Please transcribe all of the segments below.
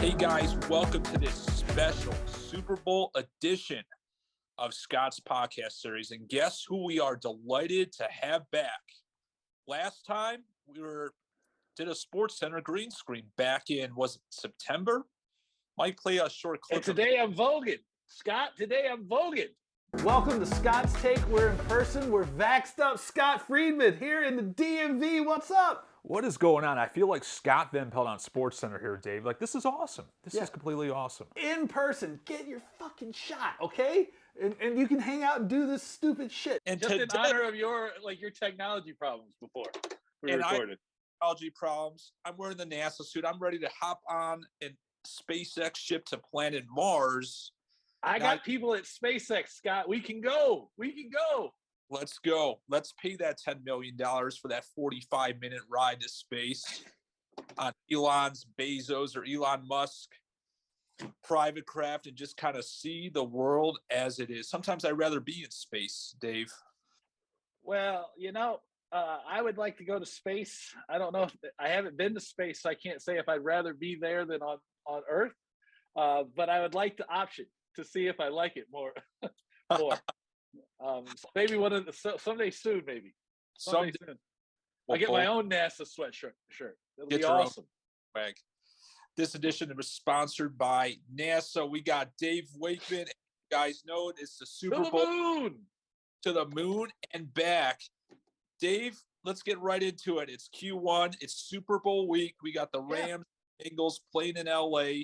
Hey guys, welcome to this special Super Bowl edition of Scott's podcast series. And guess who we are delighted to have back? Last time we did a Sports Center green screen back in, was it September? Might play a short clip. And today I'm voguing. Scott, today I'm voguing. Welcome to Scott's Take. We're in person. We're vaxxed up. Scott Friedman here in the DMV. What's up? What is going on? I feel like Scott Van Pelt on Sports Center here, Dave. Like, this is awesome. This is completely awesome. In person. Get your fucking shot, okay? And you can hang out and do this stupid shit. And just in honor of your technology problems before we recorded. Technology problems. I'm wearing the NASA suit. I'm ready to hop on a SpaceX ship to planet Mars. I got people at SpaceX, Scott. We can go. We can go. Let's go. Let's pay that $10 million for that 45-minute ride to space on Elon's Bezos or Elon Musk private craft and just kind of see the world as it is. Sometimes I'd rather be in space, Dave. Well, I would like to go to space. I don't know if I haven't been to space, so I can't say if I'd rather be there than on Earth. But I would like the option to see if I like it more. Maybe someday soon, maybe. Someday soon. I'll get my own NASA sweatshirt. It'll be awesome. This edition was sponsored by NASA. We got Dave Wakeman. You guys know it. It's the Super Bowl. To the moon and back. Dave, let's get right into it. It's Q1. It's Super Bowl week. We got the Rams, Bengals playing in LA.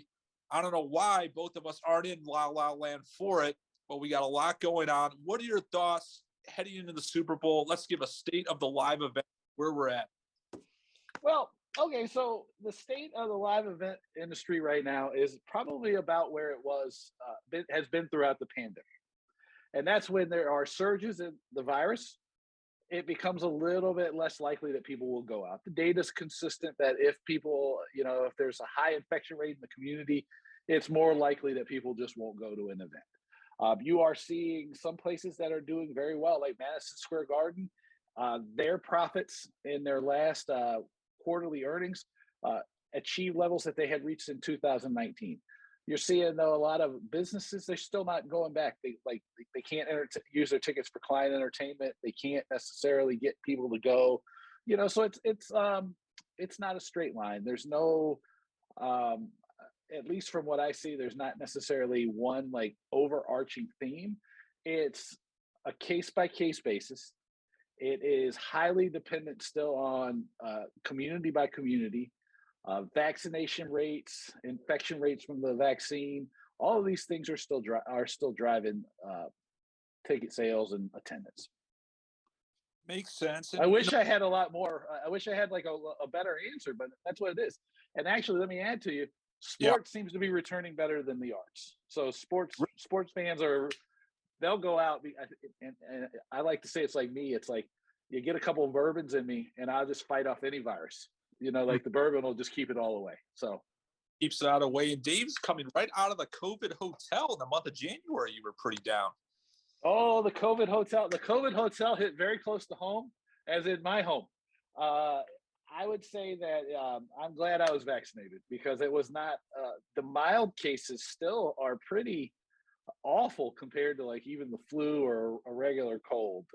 I don't know why both of us aren't in La La Land for it, but we got a lot going on. What are your thoughts heading into the Super Bowl? Let's give a state of the live event where we're at. Well, okay, so the state of the live event industry right now is probably about where it has been throughout the pandemic. And that's when there are surges in the virus, it becomes a little bit less likely that people will go out. The data is consistent that if people, if there's a high infection rate in the community, it's more likely that people just won't go to an event. You are seeing some places that are doing very well, like Madison Square Garden. Their profits in their last quarterly earnings achieved levels that they had reached in 2019. You're seeing, though, a lot of businesses, they're still not going back. They can't use their tickets for client entertainment. They can't necessarily get people to go, so it's not a straight line. There's no, at least from what I see, there's not necessarily one overarching theme. It's a case by case basis. It is highly dependent still on community by community. Vaccination rates, infection rates from the vaccine, all of these things are still driving ticket sales and attendance. Makes sense. I wish I had a lot more. I wish I had a better answer, but that's what it is. And actually, let me add to you, sports seems to be returning better than the arts. So sports fans they'll go out, and I like to say it's like me. It's like you get a couple of bourbons in me, and I'll just fight off any virus. The bourbon will just keep it all away. So keeps it out of the way. And Dave's coming right out of the COVID hotel in the month of January. You were pretty down. Oh, the COVID hotel. The COVID hotel hit very close to home, as in my home. I would say that I'm glad I was vaccinated because it was not the mild cases still are pretty awful compared to even the flu or a regular cold.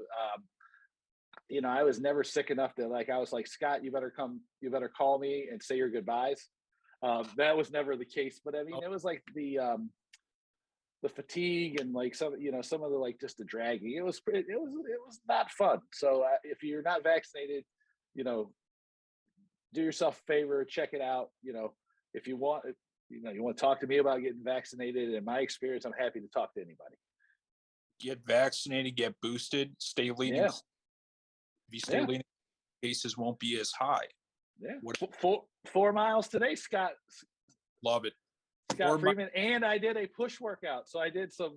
I was never sick enough that I was like, Scott, you better call me and say your goodbyes. That was never the case, but I mean, it was like the fatigue and some of the just the dragging. It was not fun. So if you're not vaccinated, do yourself a favor, check it out. If you want, you want to talk to me about getting vaccinated. In my experience, I'm happy to talk to anybody. Get vaccinated, get boosted, stay lean. Yeah. If you stay lean, cases won't be as high. Yeah. 4 miles today, Scott. Love it. Scott Freeman. And I did a push workout. So I did some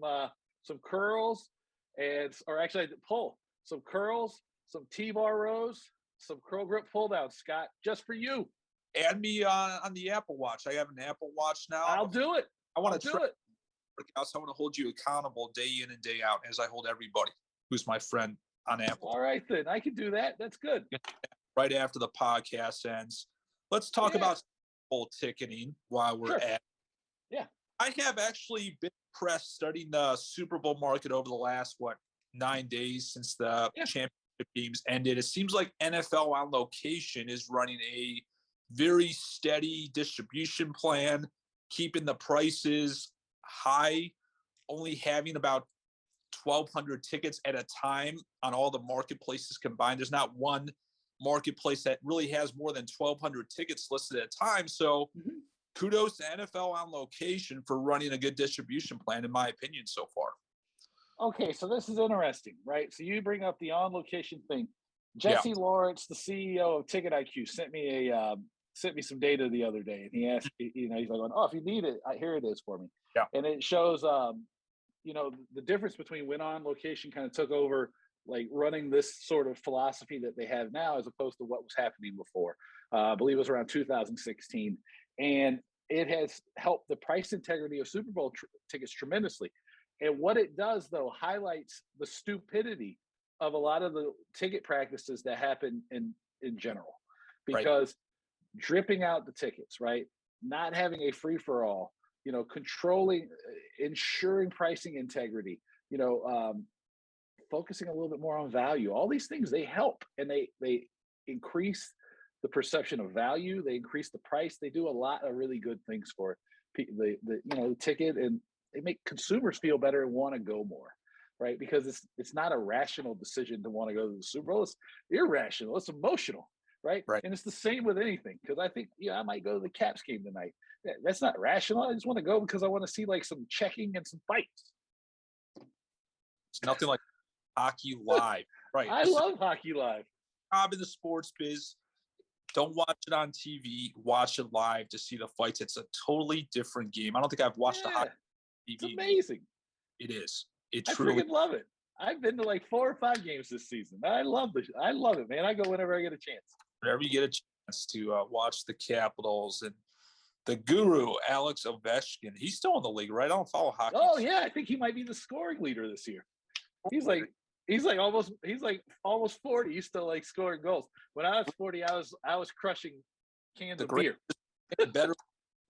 curls I did pull, some curls, some T-bar rows, some curl grip pull downs, Scott, just for you. Add me on the Apple Watch. I have an Apple Watch now. I'll do it. I want to try it. I want to hold you accountable day in and day out as I hold everybody who's my friend on Apple. All right, then. I can do that. That's good. Right after the podcast ends. Let's talk about bowl ticketing while we're at Yeah. I have actually been impressed studying the Super Bowl market over the last 9 days since the championship games ended. It seems like NFL On Location is running a very steady distribution plan, keeping the prices high, only having about 1,200 tickets at a time on all the marketplaces combined. There's not one marketplace that really has more than 1,200 tickets listed at a time. So kudos to NFL On Location for running a good distribution plan, in my opinion, so far. Okay, so this is interesting, right? So you bring up the On Location thing. Jesse Lawrence, the CEO of Ticket IQ, sent me some data the other day, and he asked, he's like, "Oh, if you need it, here it is for me." Yeah. And it shows, the difference between when On Location kind of took over, like running this sort of philosophy that they have now, as opposed to what was happening before. I believe it was around 2016, and it has helped the price integrity of Super Bowl tickets tremendously. And what it does, though, highlights the stupidity of a lot of the ticket practices that happen in general, because dripping out the tickets, right? Not having a free for all, controlling, ensuring pricing integrity, focusing a little bit more on value. All these things, they help, and they increase the perception of value. They increase the price. They do a lot of really good things for the ticket, and they make consumers feel better and want to go more, right? Because it's not a rational decision to want to go to the Super Bowl. It's irrational. It's emotional, right? And it's the same with anything. Because I think, I might go to the Caps game tonight. That's not rational. I just want to go because I want to see like some checking and some fights. It's nothing like hockey live, right? I love hockey live. Job in the sports biz. Don't watch it on TV. Watch it live to see the fights. It's a totally different game. I don't think I've watched a hockey. It's amazing. It is. I freaking love it. I've been to like 4 or 5 games this season. I love it, man. I go whenever I get a chance. Whenever you get a chance to watch the Capitals and the guru, Alex Ovechkin. He's still in the league, right? I don't follow hockey. Oh, yeah. I think he might be the scoring leader this year. He's like almost 40. He's still like scoring goals. When I was 40, I was crushing cans of beer. Better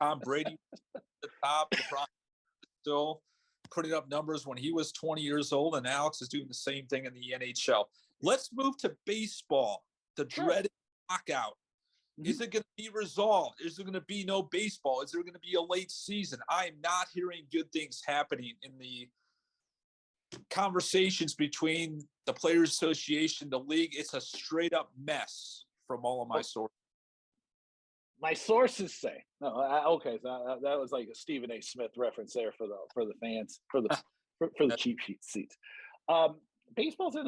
Tom Brady at the top of the process, still putting up numbers when he was 20 years old, and Alex is doing the same thing in the NHL. Let's move to baseball. The dreaded lockout. Is it going to be resolved? Is there going to be no baseball? Is there going to be a late season? I'm not hearing good things happening in the conversations between the Players Association, the league. It's a straight up mess from all of my sources. My sources say okay. So that was like a Stephen A. Smith reference there for the fans, for the cheap sheet seats. Baseball's in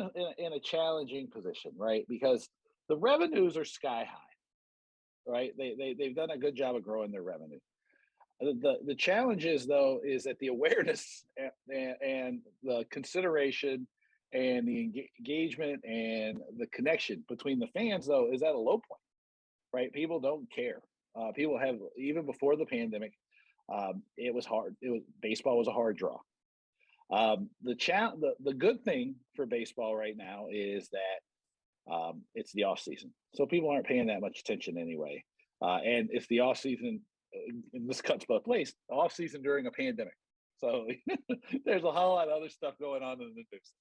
a challenging position, right? Because the revenues are sky high, right? They've done a good job of growing their revenue. The challenge is that the awareness and the consideration and the engagement and the connection between the fans, though, is at a low point, right? People don't care. People have, even before the pandemic, it was hard. Baseball was a hard draw. The good thing for baseball right now is that it's the off season, so people aren't paying that much attention anyway. And it's the off season. And this cuts both ways. Off season during a pandemic, so there's a whole lot of other stuff going on in the news.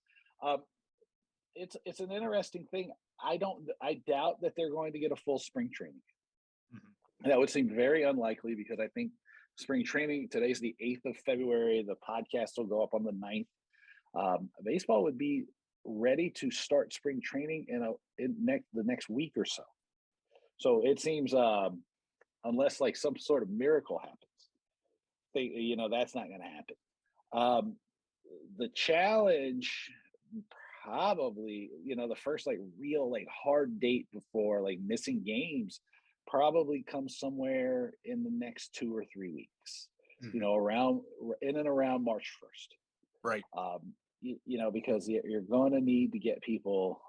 It's an interesting thing. I doubt that they're going to get a full spring training. That would seem very unlikely, because I think spring training, today's the 8th of February. The podcast will go up on the 9th. Baseball would be ready to start spring training in the next week or so. So it seems, unless like some sort of miracle happens, that's not going to happen. The challenge, probably, the first like real like hard date before like missing games probably comes somewhere in the next 2 or 3 weeks. Around in and around March 1st. Right. Because you're going to need to get people,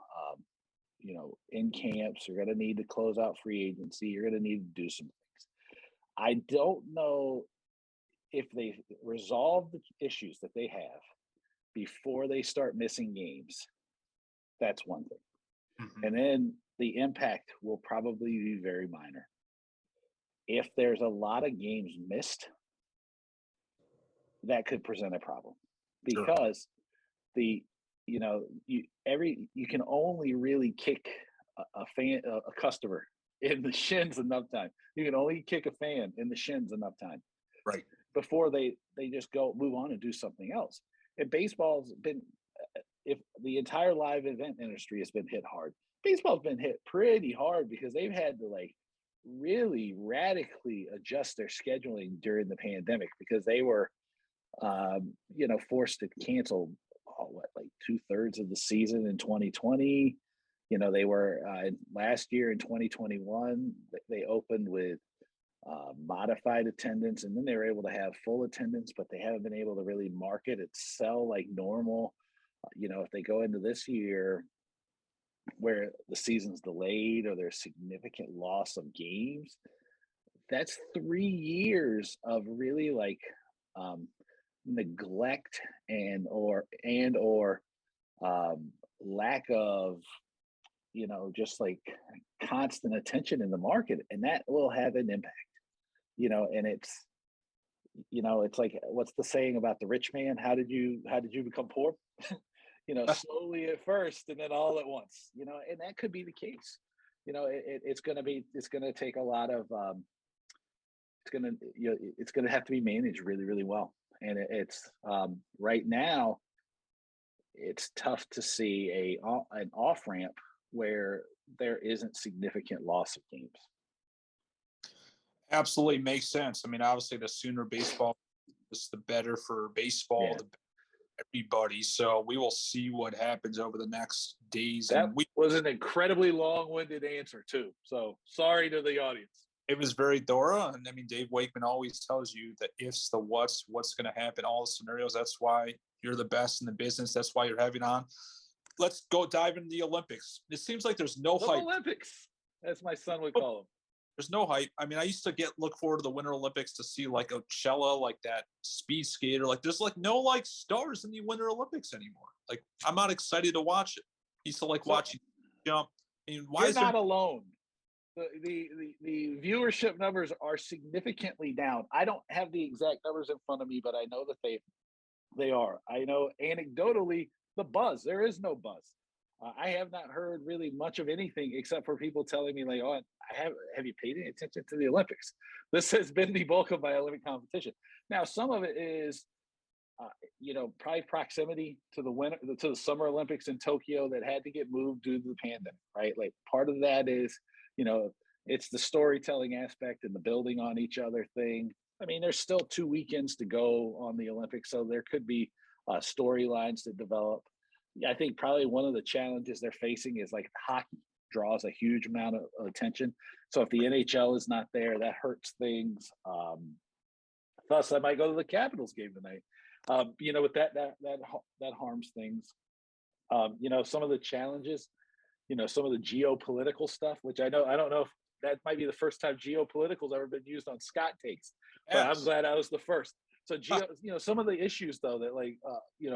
in camps. You're going to need to close out free agency. You're going to need to do some things. I don't know if they resolve the issues that they have before they start missing games. That's one thing. And then the impact will probably be very minor. If there's a lot of games missed, that could present a problem Sure. because you can only really kick a customer in the shins enough time. You can only kick a fan in the shins enough time Right. before they just move on and do something else. And baseball's been, if the entire live event industry has been hit hard, baseball's been hit pretty hard because they've had to like really radically adjust their scheduling during the pandemic because they were forced to cancel like 2/3 of the season in 2020. They were last year in 2021, they opened with modified attendance, and then they were able to have full attendance, but they haven't been able to really market and sell like normal. If they go into this year where the season's delayed or there's significant loss of games, that's 3 years of really like neglect or lack of just like constant attention in the market, and that will have an impact. And it's like, what's the saying about the rich man? How did you become poor? Slowly at first and then all at once. And that could be the case. It's going to take a lot of it's going to have to be managed really, really well. And it's right now it's tough to see an off ramp where there isn't significant loss of games. Absolutely makes sense. I mean, obviously, the sooner baseball is, the better for baseball, the better for everybody. So we will see what happens over the next days. That was an incredibly long-winded answer too. So sorry to the audience. It was very thorough, and I mean, Dave Wakeman always tells you the ifs, the what's going to happen, all the scenarios. That's why you're the best in the business. That's why you're having on. Let's go dive into the Olympics. It seems like there's no hype. Olympics, as my son would call them. There's no hype. I mean, I used to look forward to the Winter Olympics to see like Ocella, like that speed skater. Like, there's like no like stars in the Winter Olympics anymore. Like, I'm not excited to watch it. I used to like watching jump. I mean, why you're is there... not alone? The viewership numbers are significantly down. I don't have the exact numbers in front of me, but I know that they are. I know anecdotally there is no buzz. I have not heard really much of anything except for people telling me like, "Oh, have you paid any attention to the Olympics?" This has been the bulk of my Olympic competition. Now, some of it is, probably proximity to the Summer Olympics in Tokyo that had to get moved due to the pandemic, right? Like part of that is, it's the storytelling aspect and the building on each other thing. I mean, there's still 2 weekends to go on the Olympics, so there could be storylines to develop. I think probably one of the challenges they're facing is like hockey draws a huge amount of attention. So if the NHL is not there, that hurts things. Thus, I might go to the Capitals game tonight. With that harms things. Some of the challenges, some of the geopolitical stuff, which I don't know if that might be the first time geopolitical's ever been used on Scott Takes, but I'm glad I was the first. So, some of the issues though that like,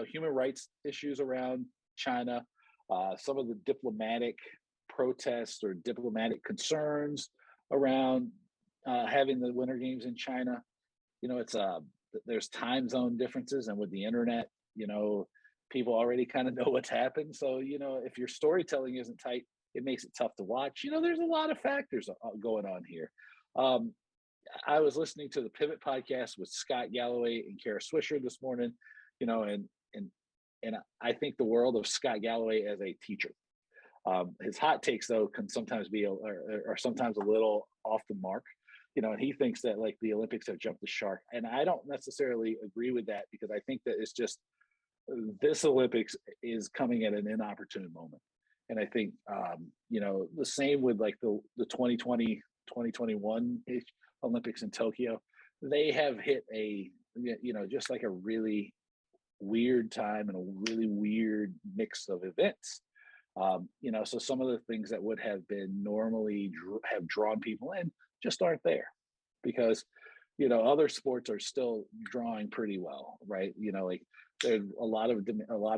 human rights issues around China, some of the diplomatic protests or diplomatic concerns around having the Winter Games in China. There's time zone differences, and with the internet, people already kind of know what's happened. So, if your storytelling isn't tight, it makes it tough to watch. There's a lot of factors going on here. I was listening to the Pivot podcast with Scott Galloway and Kara Swisher this morning, and I think the world of Scott Galloway as a teacher. His hot takes though can sometimes be are sometimes a little off the mark, and he thinks that like the Olympics have jumped the shark, and I don't necessarily agree with that because I think that it's just this Olympics is coming at an inopportune moment, and I think the same with like the 2020 2021 Olympics in Tokyo. They have hit just like a really weird time and a really weird mix of events. So some of the things that would have been normally have drawn people in just aren't there because, other sports are still drawing pretty well, right? Like there's a lot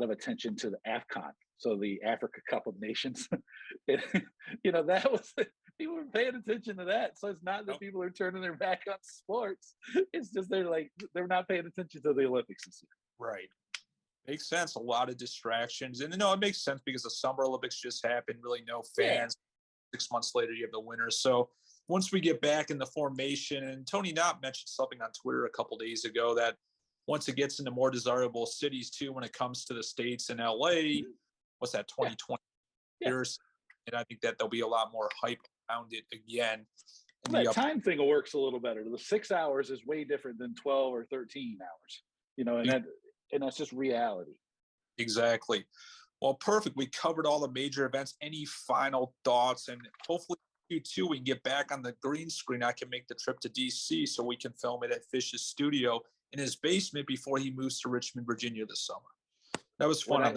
of attention to the AFCON. So the Africa Cup of Nations, that was, people were paying attention to that. So it's not that Nope. people are turning their back on sports. It's just they're not paying attention to the Olympics this year. Right. Makes sense. A lot of distractions. And it makes sense because the Summer Olympics just happened, really no fans. 6 months later, you have the winner. So once we get back in the formation, and Tony Knott mentioned something on Twitter a couple days ago that once it gets into more desirable cities too, when it comes to the States and LA, what's that, 2020 years? And I think that there'll be a lot more hype around it again. That time thing works a little better. The 6 hours is way different than 12 or 13 hours, and that's just reality. Exactly. Well, perfect. We covered all the major events. Any final thoughts? And hopefully you too, we can get back on the green screen. I can make the trip to DC so we can film it at Fish's studio in his basement before he moves to Richmond, Virginia this summer. That was fun.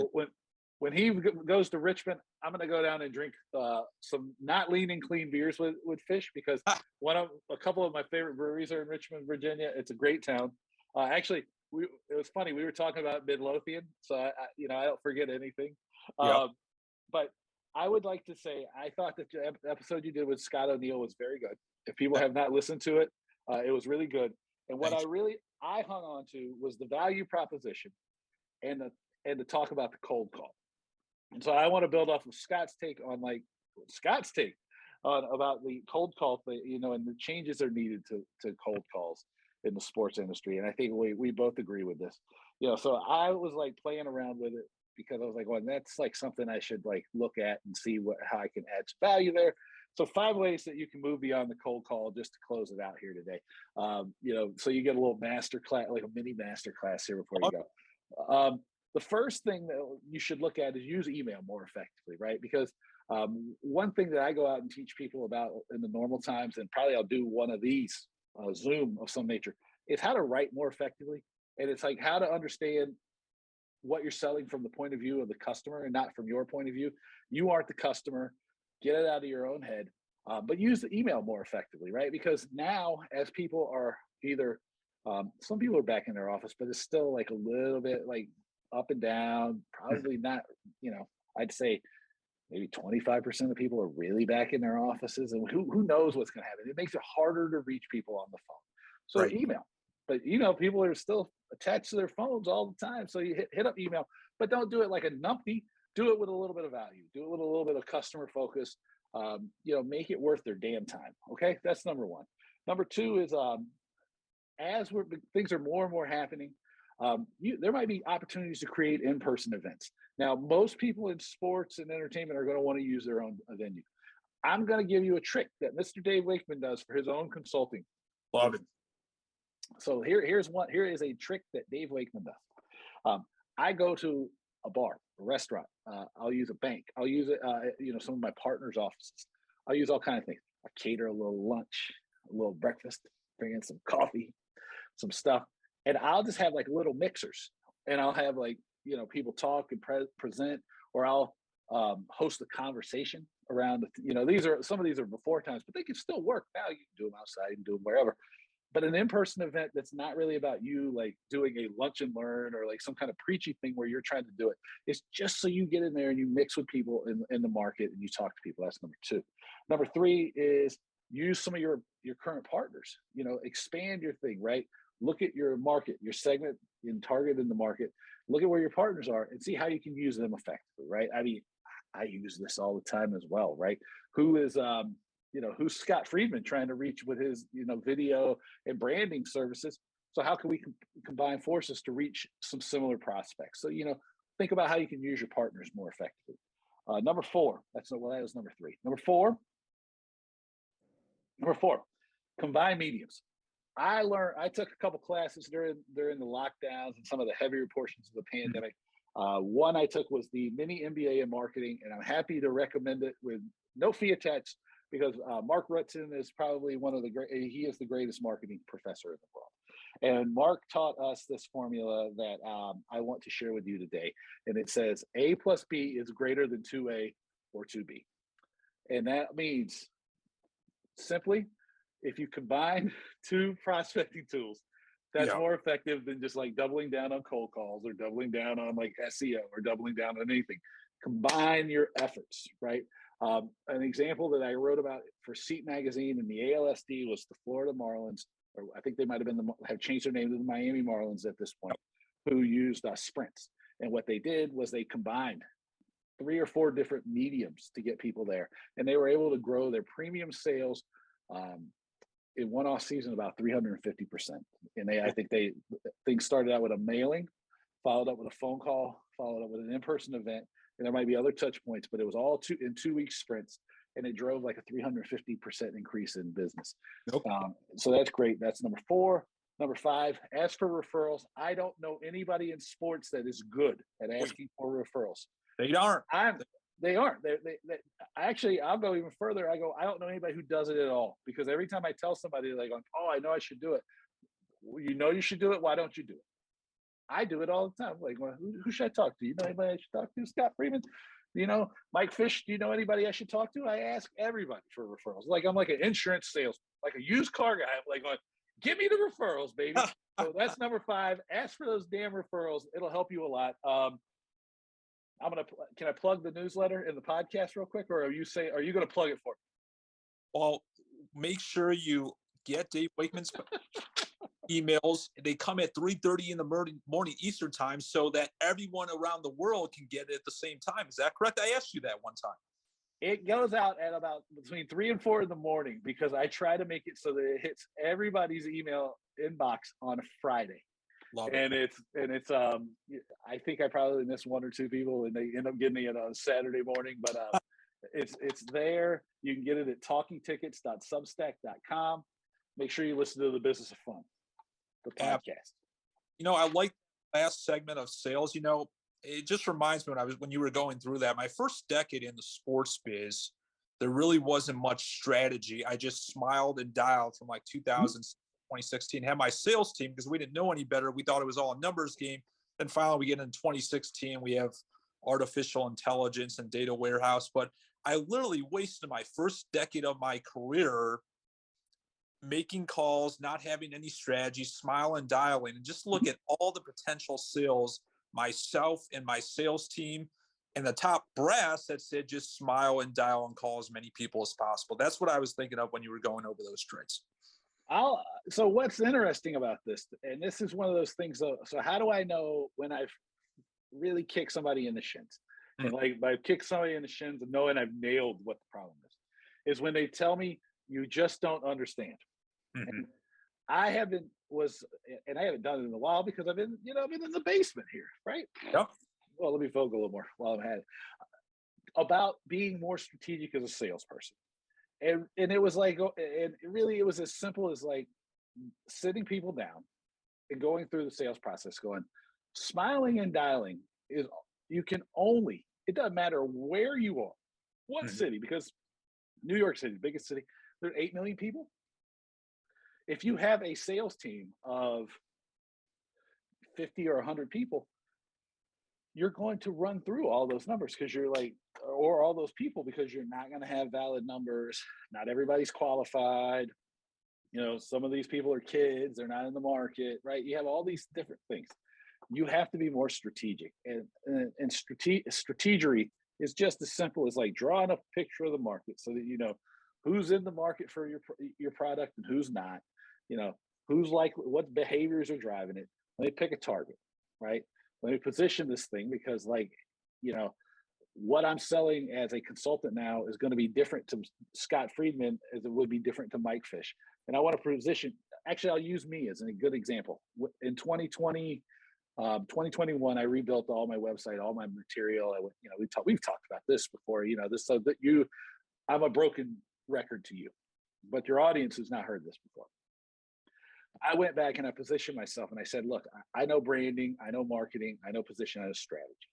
When he goes to Richmond, I'm going to go down and drink some not lean and clean beers with Fish, because a couple of my favorite breweries are in Richmond, Virginia. It's a great town. Actually, it was funny. We were talking about Midlothian, so I don't forget anything. Yep. But I would like to say I thought that the episode you did with Scott O'Neill was very good. If people have not listened to it, it was really good. And what I hung on to was the value proposition and to talk about the cold call. And so I want to build off of Scott's take on about the cold call thing, and the changes are needed to cold calls in the sports industry. And I think we both agree with this. So I was like playing around with it because I was like, well, that's like something I should like look at and see how I can add some value there. So 5 ways that you can move beyond the cold call, just to close it out here today. So you get a little master class, like a mini master class here before you go. The first thing that you should look at is use email more effectively, right? Because one thing that I go out and teach people about in the normal times, and probably I'll do one of these, Zoom of some nature, is how to write more effectively. And it's like how to understand what you're selling from the point of view of the customer and not from your point of view. You aren't the customer. Get it out of your own head, but use the email more effectively, right? Because now, as people are either, some people are back in their office, but it's still like a little bit like up and down, probably not, I'd say maybe 25% of people are really back in their offices, and who knows what's going to happen. It makes it harder to reach people on the phone. So email, but people are still attached to their phones all the time. So you hit up email, but don't do it like a numpty. Do it with a little bit of value. Do it with a little bit of customer focus. Make it worth their damn time. Okay, that's number one. Number two is as things are more and more happening, there might be opportunities to create in-person events. Now, most people in sports and entertainment are going to want to use their own venue. I'm going to give you a trick that Mr. Dave Wakeman does for his own consulting. Love it. So here is a trick that Dave Wakeman does. I go to a bar, a restaurant. I'll use a bank. I'll use it, some of my partners' offices. I'll use all kinds of things. I cater a little lunch, a little breakfast, bring in some coffee, some stuff. And I'll just have like little mixers, and I'll have like, people talk and present, or I'll host a conversation around, some of these are before times, but they can still work now. You can do them outside, you can do them wherever. But an in-person event that's not really about you like doing a lunch and learn or like some kind of preachy thing where you're trying to do it. It's just so you get in there and you mix with people in the market and you talk to people. That's number two. Number three is use some of your current partners, expand your thing, right? Look at your market, your segment and target in the market. Look at where your partners are and see how you can use them effectively, right? I mean, I use this all the time as well, right? Who's Scott Friedman trying to reach with his, video and branding services? So how can we combine forces to reach some similar prospects? So, think about how you can use your partners more effectively. Number four, that was number three. Number four, combine mediums. I took a couple classes during the lockdowns and some of the heavier portions of the pandemic. One I took was the mini MBA in marketing, and I'm happy to recommend it with no fee attached, because Mark Rutzen is probably he is the greatest marketing professor in the world. And Mark taught us this formula that I want to share with you today. And it says A plus B is greater than 2A or 2B. And that means simply, if you combine two prospecting tools, that's more effective than just like doubling down on cold calls or doubling down on like SEO or doubling down on anything. Combine your efforts, right? An example that I wrote about for Seat Magazine and the ALSD was the Florida Marlins, or I think they might have changed their name to the Miami Marlins at this point, who used sprints. And what they did was they combined 3 or 4 different mediums to get people there, and they were able to grow their premium sales in one off season about 350%. And I think things started out with a mailing, followed up with a phone call, followed up with an in-person event, and there might be other touch points, but it was all in 2-week sprints, and it drove like a 350% increase in business. Nope. So that's great. That's number 4. Number 5, ask for referrals. I don't know anybody in sports that is good at asking for referrals. They aren't. They aren't. They actually, I'll go even further. I don't know anybody who does it at all, because every time I tell somebody, they're like, oh, I know I should do it. Well, you know you should do it. Why don't you do it? I do it all the time. Like, well, who should I talk to? You know anybody I should talk to? Scott Freeman? You know, Mike Fish, do you know anybody I should talk to? I ask everybody for referrals. Like I'm like an insurance salesman, like a used car guy. I'm like going, give me the referrals, baby. So that's number 5. Ask for those damn referrals. It'll help you a lot. Can I plug the newsletter and the podcast real quick, or are you going to plug it for me? Well, make sure you get Dave Wakeman's emails. They come at 3:30 in the morning Eastern time, so that everyone around the world can get it at the same time. Is that correct? I asked you that one time. It goes out at about between 3 and 4 in the morning, because I try to make it so that it hits everybody's email inbox on a Friday. Love and it. It's I think I probably miss 1 or 2 people, and they end up getting it on Saturday morning, but it's there. You can get it at talkingtickets.substack.com. Make sure you listen to The Business of Fun, the podcast. You know, I like the last segment of sales. You know, it just reminds me when you were going through that, my first decade in the sports biz, there really wasn't much strategy. I just smiled and dialed from like 2016, had my sales team, because we didn't know any better. We thought it was all a numbers game. Then finally we get in 2016, we have artificial intelligence and data warehouse. But I literally wasted my first decade of my career making calls, not having any strategy, smile and dialing, and just look at all the potential sales, myself and my sales team, and the top brass that said just smile and dial and call as many people as possible. That's what I was thinking of when you were going over those traits. So what's interesting about this, and this is one of those things, so how do I know when I've really kicked somebody in the shins? And like by kick somebody in the shins and knowing I've nailed what the problem is when they tell me you just don't understand. And I haven't done it in a while, because I've been in the basement here, right? Yep. Well, let me focus a little more while I'm at it about being more strategic as a salesperson. And it was like, and it was as simple as like sitting people down and going through the sales process, going, smiling and dialing is, it doesn't matter where you are, what city, because New York City, the biggest city, there are 8 million people. If you have a sales team of 50 or 100 people, you're going to run through all those numbers, because you're like, or all those people, because you're not going to have valid numbers. Not everybody's qualified. You know, some of these people are kids, they're not in the market, right? You have all these different things. You have to be more strategic, and strategery is just as simple as like drawing a picture of the market, so that you know who's in the market for your product and who's not. You know, who's likely, what behaviors are driving it. Let me pick a target, right? Let me position this thing, because like, you know, what I'm selling as a consultant now is going to be different to Scott Friedman as it would be different to Mike Fish. And I want to position, actually, I'll use me as a good example. In 2021, I rebuilt all my website, all my material. We've talked about this before, so that I'm a broken record to you, but your audience has not heard this before. I went back and I positioned myself and I said, look, I know branding, I know marketing, I know position, I know strategy.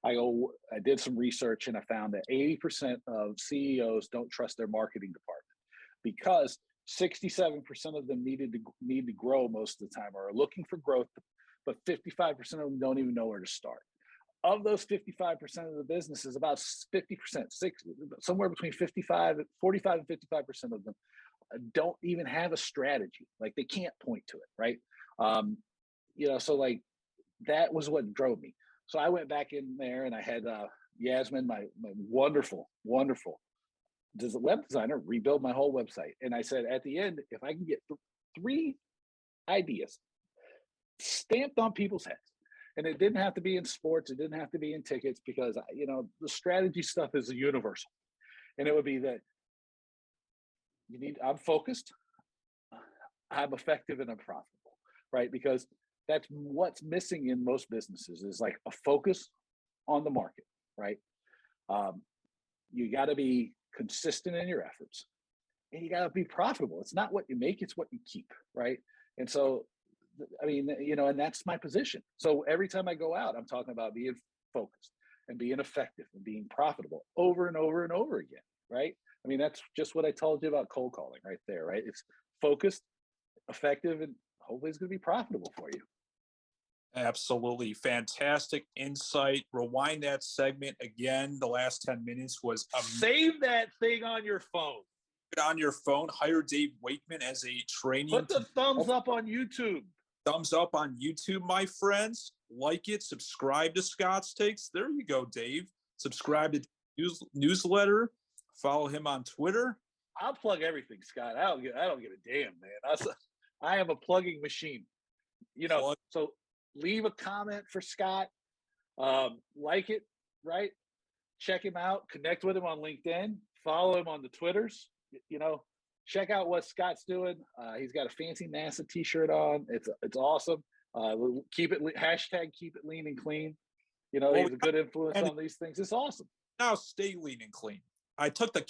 I did some research and I found that 80% of CEOs don't trust their marketing department, because 67% of them need to grow most of the time, or are looking for growth, but 55% of them don't even know where to start. Of those 55% of the businesses, about 50%, somewhere between 45 and 55% of them don't even have a strategy. Like they can't point to it, right? So like that was what drove me. So I went back in there and I had Yasmin, my wonderful web designer, rebuild my whole website. And I said, at the end, if I can get 3 ideas stamped on people's heads, and it didn't have to be in sports, it didn't have to be in tickets, because the strategy stuff is universal. And it would be that I'm focused, I'm effective, and I'm profitable, right? Because that's what's missing in most businesses, is like a focus on the market, right? You got to be consistent in your efforts, and you got to be profitable. It's not what you make, it's what you keep, right? And so, and that's my position. So every time I go out, I'm talking about being focused and being effective and being profitable over and over and over again, right? I mean, that's just what I told you about cold calling right there, right? It's focused, effective, and hopefully it's going to be profitable for you. Absolutely. Fantastic insight. Rewind that segment again. The last 10 minutes was save that thing on your phone. On your phone. Hire Dave Wakeman as a training. Put the thumbs up on YouTube. Thumbs up on YouTube, my friends. Like it. Subscribe to Scott's Takes. There you go, Dave. Subscribe to newsletter. Follow him on Twitter. I'll plug everything, Scott. I don't give a damn, man. I am a plugging machine. So leave a comment for Scott. Like it, right? Check him out. Connect with him on LinkedIn. Follow him on the Twitters. Check out what Scott's doing. He's got a fancy NASA T-shirt on. It's awesome. Keep it lean and clean. He's a good influence on these things. It's awesome. Now stay lean and clean. I took the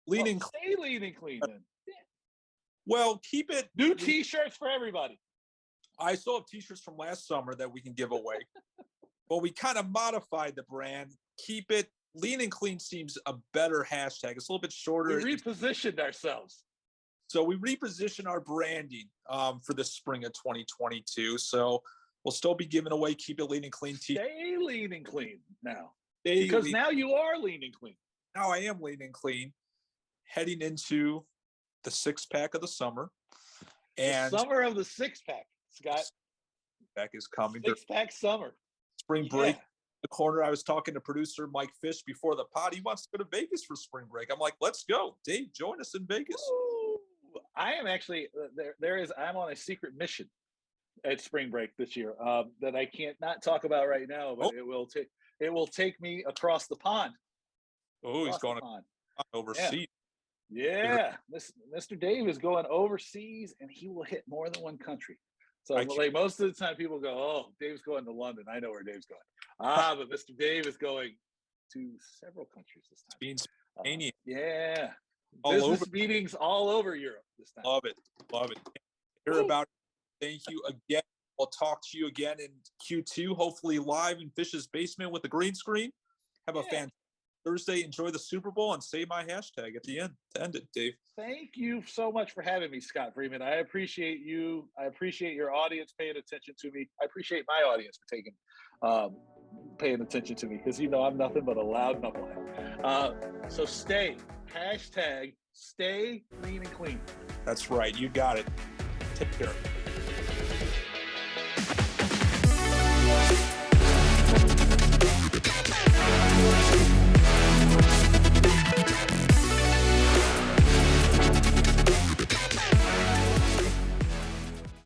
lean and clean. Stay lean and clean then. Yeah. Well, keep it. New T-shirts for everybody. I still have T-shirts from last summer that we can give away. But we kind of modified the brand. Keep it lean and clean seems a better hashtag. It's a little bit shorter. We repositioned ourselves. So we repositioned our branding for the spring of 2022. So we'll still be giving away Keep It Lean and Clean T-shirts. Stay lean and clean now. Because now you are lean and clean. Now I am lean and clean. Heading into the 6-pack of the summer. And the summer of the 6-pack, Scott. Pack is coming. 6-pack summer. Spring break. The corner. I was talking to producer Mike Fish before the pod. He wants to go to Vegas for spring break. I'm like, let's go. Dave, join us in Vegas. Ooh, I am actually I'm on a secret mission at spring break this year that I can't not talk about right now, but it will take me across the pond. Oh, he's going overseas. Yeah. Mr. Dave is going overseas, and he will hit more than one country. So most of the time people go, oh, Dave's going to London. I know where Dave's going. But Mr. Dave is going to several countries this time. Yeah. Business meetings all over Europe this time. Love it. Hear about it. Thank you again. We'll talk to you again in Q2, hopefully live in Fish's basement with the green screen. Have a fantastic Thursday. Enjoy the Super Bowl and say my hashtag at the end to end it, Dave. Thank you so much for having me, Scott Freeman. I appreciate you. I appreciate your audience paying attention to me. I appreciate my audience for paying attention to me, because I'm nothing but a loud knucklehead. So stay lean and clean. That's right. You got it. Take care.